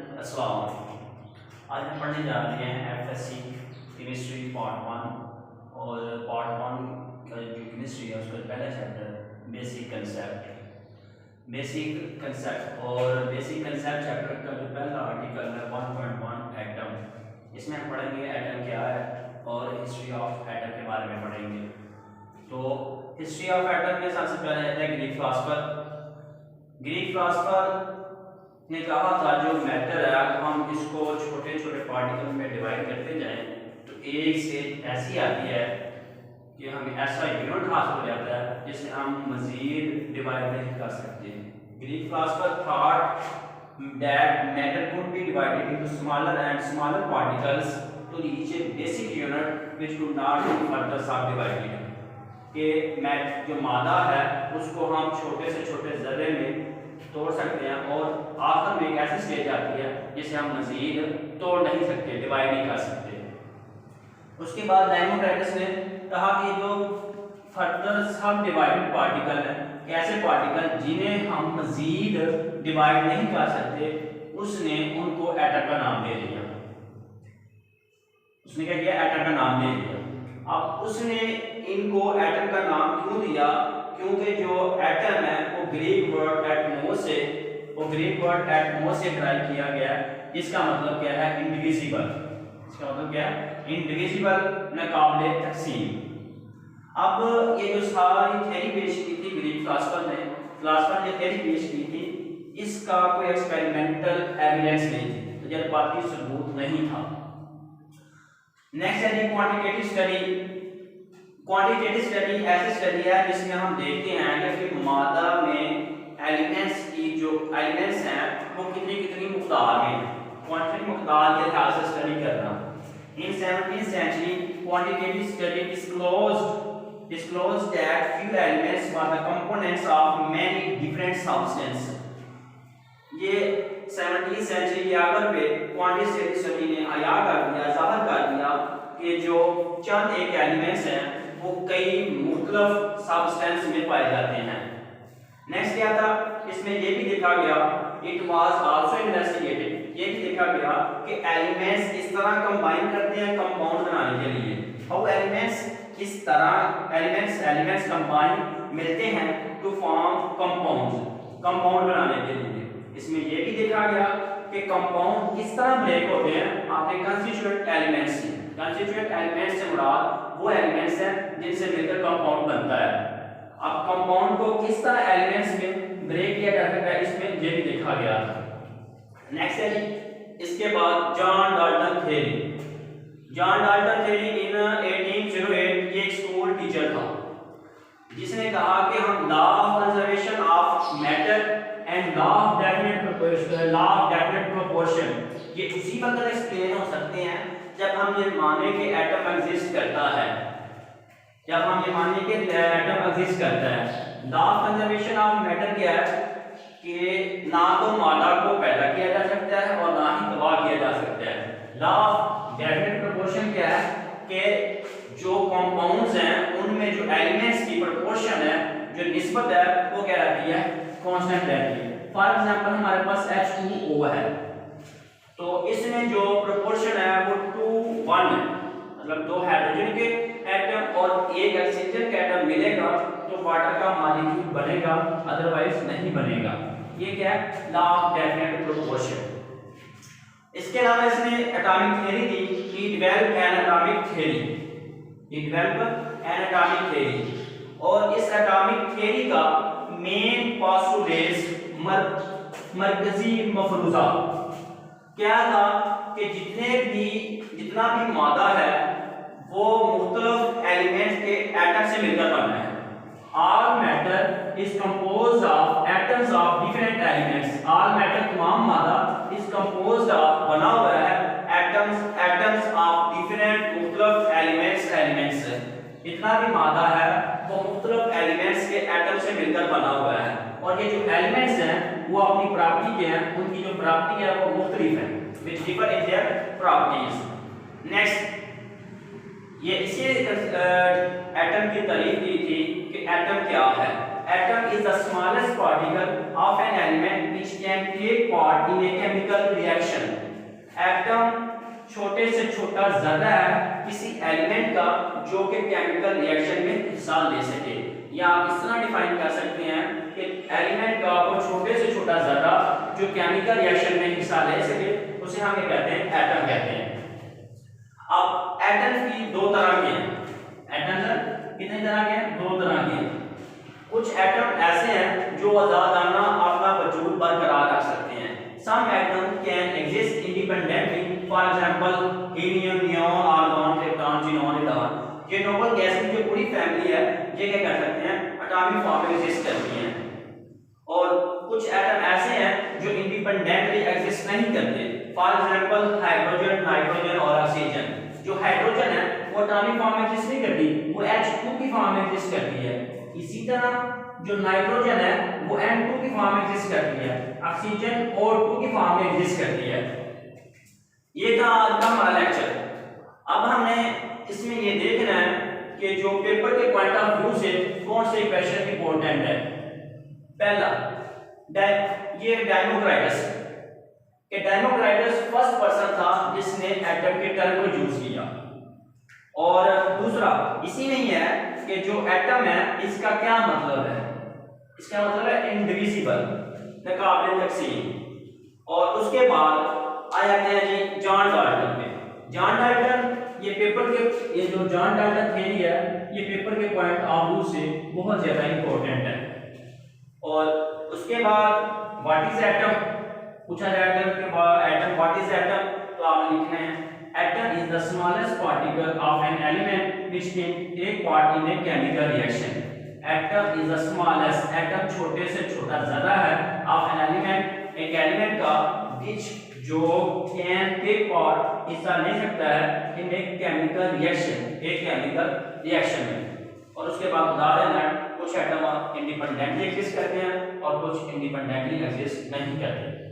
अस्सलाम वालेकुम। आज हम पढ़ने जा रहे हैं एफएससी केमिस्ट्री पार्ट 1 और पार्ट 1 का जो केमिस्ट्री है उसका पहला चैप्टर बेसिक कंसेप्ट और बेसिक कंसेप्ट चैप्टर का जो पहला आर्टिकल है 1.1 एटम। इसमें हम पढ़ेंगे एटम क्या है और हिस्ट्री ऑफ एटम के बारे में पढ़ेंगे। तो हिस्ट्री ऑफ एटम में सबसे पहले आता है ग्रीक फिलोसोफर ने कहा था जो मैटर है हम इसको छोटे छोटे पार्टिकल में डिवाइड करते जाएं तो एक से ऐसी आती है कि हमें ऐसा यूनिट हासिल हो जाता है जिसे हम मजीद डिवाइड नहीं कर सकते। Greek philosopher thought that matter could be divided into smaller and smaller particles to reach a basic unit which could not be further subdivided. कि जो मादा है उसको हम छोटे से छोटे जर्रे में तोड़ सकते हैं और आखिर में एक ऐसी स्टेज आती है जिसे हम मजीद तोड़ नहीं सकते, डिवाइड नहीं कर सकते। उसके बाद डेमोक्रेटस ने कहा कि जो फर्दर सब डिवाइडेड पार्टिकल है, ऐसे पार्टिकल जिन्हें हम मजीद डिवाइड नहीं कर सकते, उसने उनको एटम का नाम दे दिया। उसने क्या किया? एटम का नाम दे दिया। अब उसने इनको एटम का नाम क्यों दिया? क्योंकि जो एटम है वो ग्रीक वर्ड एटमोस से ड्राइव किया गया है। इसका मतलब क्या है? इंडिविजिबल। इसका मतलब क्या है? इंडिविजिबल, नाकाबिले तकसीम। अब ये जो सारी थ्योरी पेश की थी ग्रीक फिलोसोफर ने थ्योरी पेश की थी, इसका कोई एक्सपेरिमेंटल एविडेंस नहीं थी, तजर्बाती सबूत नहीं था। नेक्स्ट है क्वांटिटेटिव स्टडी। क्वांटिटेटिव स्टडी ऐसी स्टडी है जिसमें हम देखते हैं कि मादा में एलिमेंट्स की जो एलिमेंट्स हैं वो कितनी मकदार में, क्वांटिटी मकदार के लिहाज से स्टडी करना। इन 17th century quantitative study disclosed that few elements were the components of many different substances। ये 17th century के आखिर पे क्वांटिटेटिव स्टडी ने आया कर दिया, जाहिर कर दिया कि जो चंद एक एलिमेंट्स हैं वो कई मुख्तलिफ सब्सटेंस में पाए जाते हैं। नेक्स्ट क्या था? इसमें ये भी देखा गया, इट वाज आल्सो इन्वेस्टिगेटेड, ये भी देखा गया कि एलिमेंट्स किस तरह कंबाइन करते हैं कंपाउंड बनाने के लिए। हाउ एलिमेंट्स किस तरह एलिमेंट्स कंबाइन मिलते हैं टू फॉर्म कंपाउंड बनाने के लिए। इसमें ये भी देखा गया कि कंपाउंड किस तरह ब्रेक होते हैं आपने कंस्टिट्यूएंट एलिमेंट्स से मुराद वो एलिमेंट्स हैं जिनसे मिलकर कंपाउंड बनता है। अब कंपाउंड को किस तरह एलिमेंट्स में ब्रेक किया जा सकता है, इसमें ये भी देखा गया। नेक्स्ट है इसके बाद जॉन डाल्टन थ्योरी इन 1808 ये एक स्कूल टीचर था जिसने कहा कि हम law of conservation of matter and law of definite proportion ये उसी वक्त एक्सप्लेन हो सकते हैं जब हम ये माने कि एटम एग्जिस्ट करता है। Law of conservation of matter क्या है कि ना तो मादा को पैदा किया जा सकता है और ना ही तबाह किया जा सकता है। लॉ ऑफ डेफिनेट प्रोपोर्शन क्या है कि जो कंपाउंड्स हैं उनमें जो एलिमेंट्स की प्रोपोर्शन है, जो निस्बत है, वो क्या रहती है? कांस्टेंट रहती है। फॉर एग्जांपल हमारे पास H2O है तो इसमें जो प्रोपोर्शन है वो 2:1 है, मतलब दो हाइड्रोजन के एटम और एक ऑक्सीजन का एटम मिलेगा तो वाटर का मॉलिक्यूल बनेगा, अदरवाइज नहीं बनेगा। ये क्या है? Law of definite proportion. इसके अलावा इसने atomic theory the, he developed N atomic theory और इस एटॉमिक थ्योरी का मेन पोस्टुलेट मरकजी मफरूजा क्या था कि जितना भी मादा है वो मुख्तलिफ एलिमेंट्स के एटम से मिलकर बना है। All matter is composed of atoms of different elements. All matter तमाम मादा इज कंपोज्ड ऑफ बना हुआ है एटम्स ऑफ डिफरेंट मुख्तलिफ एलिमेंट्स से। जितना भी मादा है वो मुख्तलिफ एलिमेंट्स के एटम से मिलकर बना हुआ है और ये जो एलिमेंट्स हैं वो अपनी प्रॉपर्टी के हैं, उनकी जो प्रॉपर्टी है वो मुख्तलिफ है, which differ in their properties. Next, ये इसी एटम की तारीफ दी थी कि एटम क्या है। atom is the smallest particle of an element which can take part in a chemical reaction. Atom छोटे से छोटा ज़र्रा है किसी एलिमेंट का जो कि केमिकल रिएक्शन में हिस्सा ले सके, या आप इस तरह डिफाइन कर सकते हैं कि एलिमेंट का वो छोटे से छोटा ज़र्रा जो केमिकल रिएक्शन में हिस्सा ले सके उसे हम क्या कहते हैं, एटम कहते हैं। अब एटम्स की दो तरह के हैं। एटम्स कितने तरह के हैं? दो तरह के हैं। कुछ एटम ऐसे हैं जो आजादाना अपना वजूद बरकरार रख सकते हैं। Some atoms can exist independently. For example, helium, neon, argon, krypton, xenon, radon. ये नोबल गैस की जो पूरी फैमिली है ये क्या कर सकते हैं, एटॉमिक फॉर्म में एग्जिस्ट करती हैं। और कुछ एटम ऐसे हैं जो इंडिपेंडेंटली एग्जिस्ट नहीं करते। फॉर एग्जांपल हाइड्रोजन, नाइट्रोजन और ऑक्सीजन। जो हाइड्रोजन है वो एटॉमिक फॉर्म में एग्जिस्ट नहीं करती, वो H2 की फॉर्म में एग्जिस्ट करती है। इसी तरह जो नाइट्रोजन है वो N2 की फॉर्म में एग्जिस्ट करती है, ऑक्सीजन O2 की फॉर्म में एग्जिस्ट करती है। ये था आज का हमारा लेक्चर। अब हमने इसमें ये देखना है कि जो पेपर के पॉइंट ऑफ व्यू से कौन से क्वेश्चन इंपॉर्टेंट है। पहला ये डेमोक्राइटस फर्स्ट पर्सन था जिसने एटम के टर्म को यूज किया। और दूसरा इसी में ही है कि जो एटम है इसका क्या मतलब है, इसका मतलब है इनडिविजिबल, नाकाबिल तकसीम। और उसके बाद आ जाते हैं जी जॉन डाल्टन पे। जॉन डाल्टन ये पेपर के ये जो जॉन डाल्टन थ्योरी है ये पेपर के पॉइंट ऑफ व्यू से बहुत ज्यादा इंपॉर्टेंट है। और उसके बाद व्हाट इज एटम पूछा जाएगा कि एटम व्हाट इज एटम, तो आपने लिखना है atom is the smallest particle of an element which can take part in a chemical reaction. Atom is the smallest, atom छोटे से छोटा ज़र्रा है, ऑफ एन एलिमेंट, एक एलिमेंट का, व्हिच जो कैन टेक पार्ट हिस्सा ले सकता है इन एक केमिकल रिएक्शन, एक केमिकल रिएक्शन में। और उसके बाद उदाहरण है कुछ एटम इंडिपेंडेंटली एग्जिस्ट करते हैं और कुछ इंडिपेंडेंटली एग्जिस्ट नहीं करते।